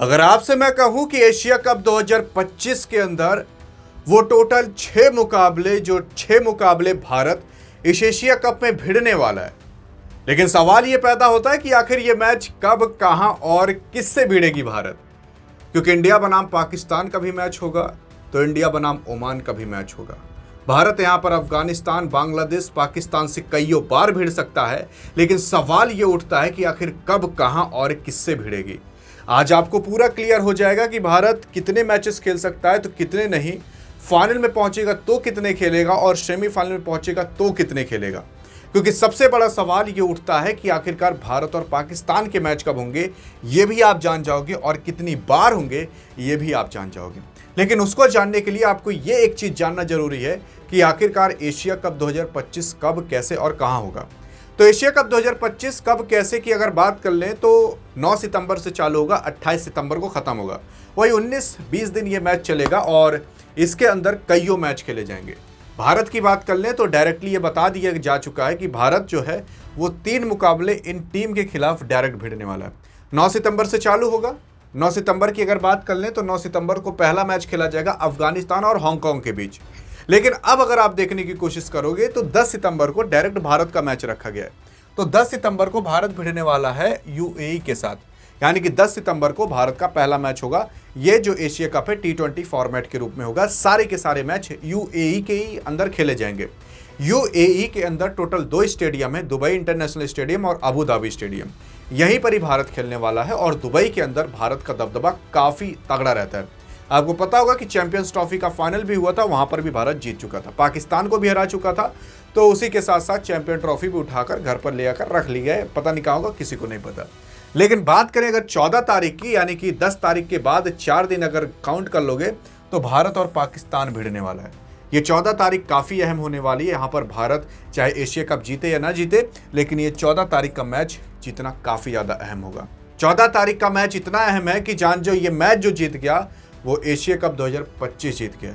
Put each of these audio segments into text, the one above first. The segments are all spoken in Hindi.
अगर आपसे मैं कहूं कि एशिया कप 2025 के अंदर वो टोटल 6 मुकाबले भारत इस एशिया कप में भिड़ने वाला है, लेकिन सवाल ये पैदा होता है कि आखिर ये मैच कब, कहां और किससे भिड़ेगी भारत। क्योंकि इंडिया बनाम पाकिस्तान का भी मैच होगा, तो इंडिया बनाम ओमान का भी मैच होगा। भारत यहां पर अफगानिस्तान, बांग्लादेश, पाकिस्तान से कईयों बार भिड़ सकता है, लेकिन सवाल ये उठता है कि आखिर कब, कहां और किससे भिड़ेगी। आज आपको पूरा क्लियर हो जाएगा कि भारत कितने मैचेस खेल सकता है तो कितने नहीं, फाइनल में पहुंचेगा तो कितने खेलेगा और सेमीफाइनल में पहुंचेगा तो कितने खेलेगा। क्योंकि सबसे बड़ा सवाल ये उठता है कि आखिरकार भारत और पाकिस्तान के मैच कब होंगे, ये भी आप जान जाओगे, और कितनी बार होंगे ये भी आप जान जाओगे। लेकिन उसको जानने के लिए आपको ये एक चीज़ जानना जरूरी है कि आखिरकार एशिया कप 2025 कब, कैसे और कहां होगा। तो एशिया कप 2025 कब, कैसे की अगर बात कर लें तो 9 सितंबर से चालू होगा, 28 सितंबर को ख़त्म होगा। वही 19-20 दिन ये मैच चलेगा और इसके अंदर कईयों मैच खेले जाएंगे। भारत की बात कर लें तो डायरेक्टली ये बता दिया जा चुका है कि भारत जो है वो 3 मुकाबले इन टीम के खिलाफ डायरेक्ट भिड़ने वाला है। 9 सितंबर से चालू होगा। 9 सितंबर की अगर बात कर लें तो 9 सितंबर को पहला मैच खेला जाएगा अफगानिस्तान और हांगकांग के बीच। लेकिन अब अगर आप देखने की कोशिश करोगे तो 10 सितंबर को डायरेक्ट भारत का मैच रखा गया है। तो 10 सितंबर को भारत भिड़ने वाला है यूएई के साथ, यानी कि 10 सितंबर को भारत का पहला मैच होगा। ये जो एशिया कप है T20 फॉर्मेट के रूप में होगा। सारे के सारे मैच यूएई के ही अंदर खेले जाएंगे। यूएई के अंदर टोटल 2 स्टेडियम है, दुबई इंटरनेशनल स्टेडियम और अबू धाबी स्टेडियम। यहीं पर ही भारत खेलने वाला है और दुबई के अंदर भारत का दबदबा काफ़ी तगड़ा रहता है। आपको पता होगा कि चैंपियंस ट्रॉफी का फाइनल भी हुआ था, वहां पर भी भारत जीत चुका था, पाकिस्तान को भी हरा चुका था। तो उसी के साथ साथ चैंपियन ट्रॉफी भी उठाकर घर पर ले आकर रख ली गए। पता नहीं कहाँ होगा, किसी को नहीं पता। लेकिन बात करें अगर 14 तारीख की, यानी कि 10 तारीख के बाद 4 दिन अगर काउंट कर लोगे तो भारत और पाकिस्तान भिड़ने वाला है। ये 14 तारीख काफ़ी अहम होने वाली है। यहाँ पर भारत चाहे एशिया कप जीते या ना जीते, लेकिन ये 14 तारीख का मैच जीतना काफ़ी ज़्यादा अहम होगा। 14 तारीख का मैच इतना अहम है कि जान जो ये मैच जो जीत गया वो एशिया कप 2025 जीत गया।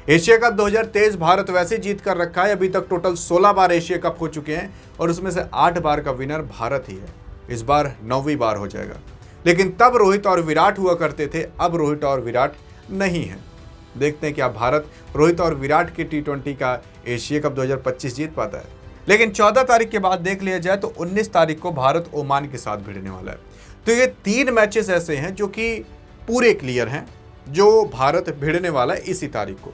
एशिया कप 2023 भारत वैसे जीत कर रखा है। अभी तक टोटल 16 बार एशिया कप हो चुके हैं और उसमें से 8 बार का विनर भारत ही है। इस बार 9वीं बार हो जाएगा। लेकिन तब रोहित और विराट हुआ करते थे, अब रोहित और विराट नहीं है। देखते हैं क्या भारत रोहित और विराट के T20 का एशिया कप 2025 जीत पाता है। लेकिन 14 तारीख के बाद देख लिया जाए तो 19 तारीख को भारत ओमान के साथ भिड़ने वाला है। तो ये 3 मैचेस ऐसे हैं जो कि पूरे क्लियर हैं, जो भारत भिड़ने वाला है इसी तारीख को।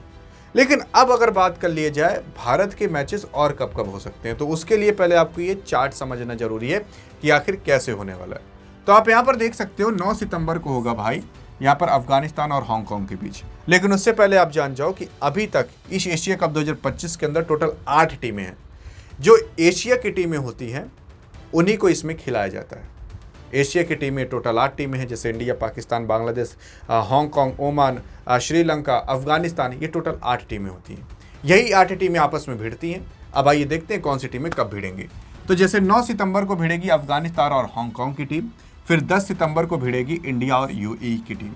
लेकिन अब अगर बात कर लिया जाए भारत के मैचेस और कब कब हो सकते हैं, तो उसके लिए पहले आपको ये चार्ट समझना जरूरी है कि आखिर कैसे होने वाला है। तो आप यहाँ पर देख सकते हो 9 सितंबर को होगा भाई यहाँ पर अफगानिस्तान और हांगकांग के बीच। लेकिन उससे पहले आप जान जाओ कि अभी तक इस एशिया कप 2025 के अंदर टोटल 8 टीमें हैं। जो एशिया की टीमें होती हैं उन्हीं को इसमें खिलाया जाता है। एशिया की टीमें टोटल 8 टीमें हैं, जैसे India, Pakistan, Bangladesh, Hong Kong, Oman, Sri Lanka, Afghanistan, ये टोटल 8 टीमें होती हैं। यही 8 टीमें आपस में भिड़ती हैं। अब आइए देखते हैं कौन सी टीमें कब भिड़ेंगी। तो जैसे 9 सितंबर को भिड़ेगी अफगानिस्तान और हांगकांग की टीम, फिर 10 सितंबर को भिड़ेगी इंडिया और यूएई की टीम,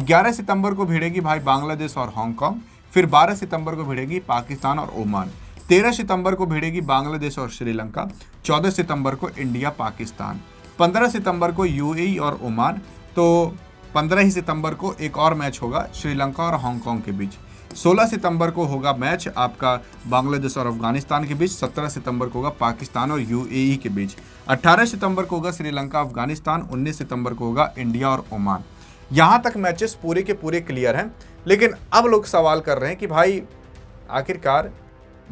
11 सितंबर को भिड़ेगी भाई बांग्लादेश और हांगकांग, फिर 12 सितंबर को भिड़ेगी पाकिस्तान और ओमान, 13 सितंबर को भिड़ेगी बांग्लादेश और श्रीलंका, 14 सितंबर को इंडिया पाकिस्तान, 15 सितंबर को यूएई और ओमान। तो 15 ही सितंबर को एक और मैच होगा श्रीलंका और हांगकांग के बीच। 16 सितंबर को होगा मैच आपका बांग्लादेश और अफगानिस्तान के बीच। 17 सितंबर को होगा पाकिस्तान और यूएई के बीच। 18 सितंबर को होगा श्रीलंका अफगानिस्तान। 19 सितंबर को होगा इंडिया और ओमान। यहाँ तक मैचेस पूरे के पूरे क्लियर हैं। लेकिन अब लोग सवाल कर रहे हैं कि भाई आखिरकार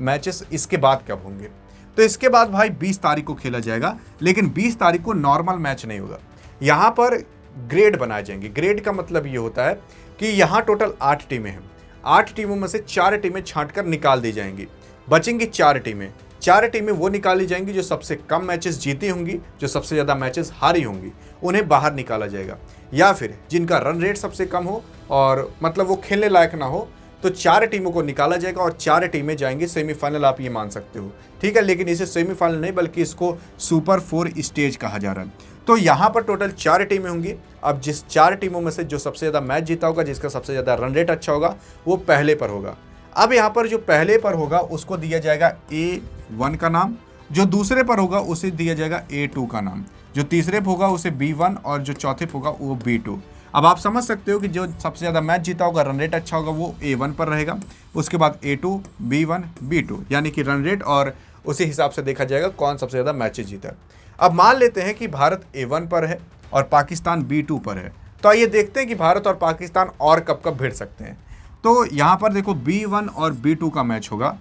मैचेस इसके बाद कब होंगे। तो इसके बाद भाई 20 तारीख को खेला जाएगा, लेकिन 20 तारीख को नॉर्मल मैच नहीं होगा। यहाँ पर ग्रेड बनाए जाएंगे। ग्रेड का मतलब ये होता है कि यहाँ टोटल 8 टीमें हैं। 8 टीमों में से 4 टीमें छांटकर निकाल दी जाएंगी, बचेंगी 4 टीमें। 4 टीमें वो निकाली जाएंगी जो सबसे कम मैचेस जीती होंगी, जो सबसे ज़्यादा मैचेस हारी होंगी, उन्हें बाहर निकाला जाएगा। या फिर जिनका रन रेट सबसे कम हो और मतलब वो खेलने लायक ना हो, तो 4 टीमों को निकाला जाएगा और 4 टीमें जाएंगी सेमीफाइनल। आप ये मान सकते हो, ठीक है। लेकिन इसे सेमीफाइनल नहीं बल्कि इसको सुपर 4 स्टेज कहा जा रहा है। तो यहाँ पर टोटल 4 टीमें होंगी। अब जिस 4 टीमों में से जो सबसे ज़्यादा मैच जीता होगा, जिसका सबसे ज़्यादा रन रेट अच्छा होगा, वो पहले पर होगा। अब यहाँ पर जो पहले पर होगा उसको दिया जाएगा A1 का नाम, जो दूसरे पर होगा उसे दिया जाएगा A2 का नाम, जो तीसरे पर होगा उसे B1 और जो चौथे पर होगा वो B2। अब आप समझ सकते हो कि जो सबसे ज़्यादा मैच जीता होगा, रन रेट अच्छा होगा, वो A1 पर रहेगा। उसके बाद A2, B1, B2, यानी कि रन रेट, और उसी हिसाब से देखा जाएगा कौन सबसे ज़्यादा मैचेस जीता है। अब मान लेते हैं कि भारत A1 पर है और पाकिस्तान B2 पर है, तो आइए देखते हैं कि भारत और पाकिस्तान और कब कब भिड़ सकते हैं। तो यहाँ पर देखो B1 और B2 का मैच होगा,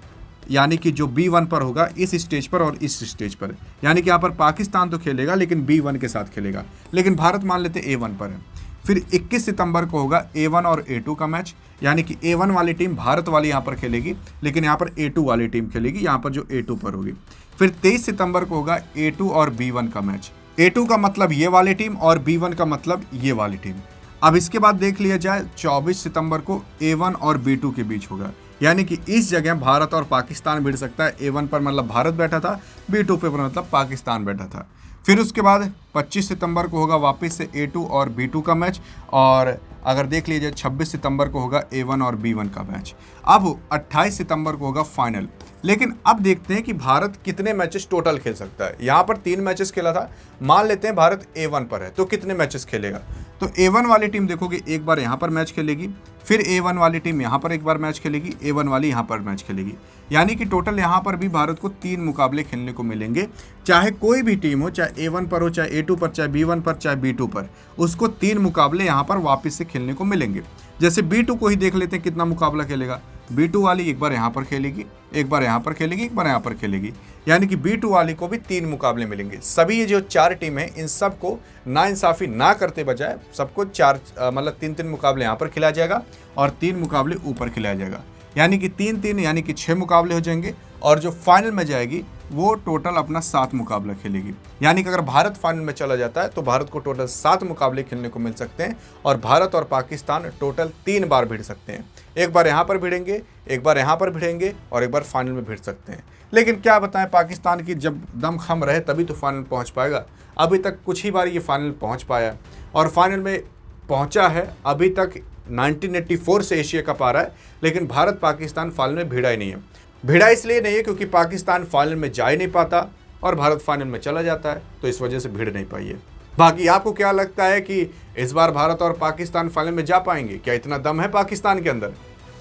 यानी कि जो B1 पर होगा इस स्टेज पर और इस स्टेज पर, यानी कि यहाँ पर पाकिस्तान तो खेलेगा लेकिन B1 के साथ खेलेगा, लेकिन भारत मान लेते A1 पर है। फिर 21 सितंबर को होगा A1 और A2 का मैच, यानी कि A1 वाली टीम भारत वाली यहाँ पर खेलेगी, लेकिन यहाँ पर A2 वाली टीम खेलेगी यहाँ पर जो A2 पर होगी। फिर 23 सितंबर को होगा A2 और B1 का मैच। A2 का मतलब ये वाली टीम और B1 का मतलब ये वाली टीम। अब इसके बाद देख लिया जाए 24 सितंबर को A1 और B2 के बीच होगा, यानी कि इस जगह भारत और पाकिस्तान भिड़ सकता है। A1 पर मतलब भारत बैठा था, B2 पे पर मतलब पाकिस्तान बैठा था। फिर उसके बाद 25 सितंबर को होगा वापस से A2 और B2 का मैच, और अगर देख लीजिए 26 सितंबर को होगा A1 और B1 का मैच। अब 28 सितंबर को होगा फाइनल। लेकिन अब देखते हैं कि भारत कितने मैचेस टोटल खेल सकता है। यहाँ पर 3 मैचेस खेला था, मान लेते हैं भारत A1 पर है तो कितने मैचेस खेलेगा। तो A1 वाली टीम देखोगे एक बार यहाँ पर मैच खेलेगी, फिर A1 वाली टीम यहाँ पर एक बार मैच खेलेगी, A1 वाली यहाँ पर मैच खेलेगी, यानी कि टोटल यहाँ पर भी भारत को 3 मुकाबले खेलने को मिलेंगे। चाहे कोई भी टीम हो, चाहे A1 पर हो, चाहे A2 पर, चाहे B1 पर, चाहे B2 पर, उसको 3 मुकाबले यहाँ पर वापस से खेलने को मिलेंगे। जैसे B2 को ही देख लेते हैं कितना मुकाबला खेलेगा। B2 वाली एक बार यहाँ पर खेलेगी, एक बार यहाँ पर खेलेगी, एक बार यहाँ पर खेलेगी, यानी कि B2 वाली को भी 3 मुकाबले मिलेंगे। सभी ये जो 4 टीम हैं इन सबको नाइंसाफ़ी ना करते बजाय सबको 4 मतलब 3-3 मुकाबले यहाँ पर खिलाया जाएगा और 3 मुकाबले ऊपर खिलाया जाएगा, यानी कि 3-3 यानी कि 6 मुकाबले हो जाएंगे। और जो फाइनल में जाएगी वो टोटल अपना 7 मुकाबला खेलेगी, यानी कि अगर भारत फाइनल में चला जाता है तो भारत को टोटल 7 मुकाबले खेलने को मिल सकते हैं, और भारत और पाकिस्तान टोटल 3 बार भिड़ सकते हैं। एक बार यहाँ पर भिड़ेंगे, एक बार यहाँ पर भिड़ेंगे, और एक बार फाइनल में भिड़ सकते हैं। लेकिन क्या बताएं, पाकिस्तान की जब दम खम रहे तभी तो फाइनल पहुँच पाएगा। अभी तक कुछ ही बार ये फाइनल पहुँच पाया, और फाइनल में पहुँचा है अभी तक 1984 से एशिया कप आ रहा है, लेकिन भारत पाकिस्तान फाइनल में भिड़ा ही नहीं है। भिड़ा इसलिए नहीं है क्योंकि पाकिस्तान फाइनल में जा ही नहीं पाता और भारत फाइनल में चला जाता है, तो इस वजह से भिड़ नहीं पाई है। बाकी आपको क्या लगता है कि इस बार भारत और पाकिस्तान फाइनल में जा पाएंगे? क्या इतना दम है पाकिस्तान के अंदर?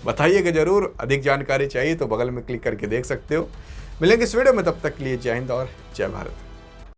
बताइएगा जरूर। अधिक जानकारी चाहिए तो बगल में क्लिक करके देख सकते हो। मिलेंगे इस वीडियो में, तब तक के लिए जय हिंद और जय भारत।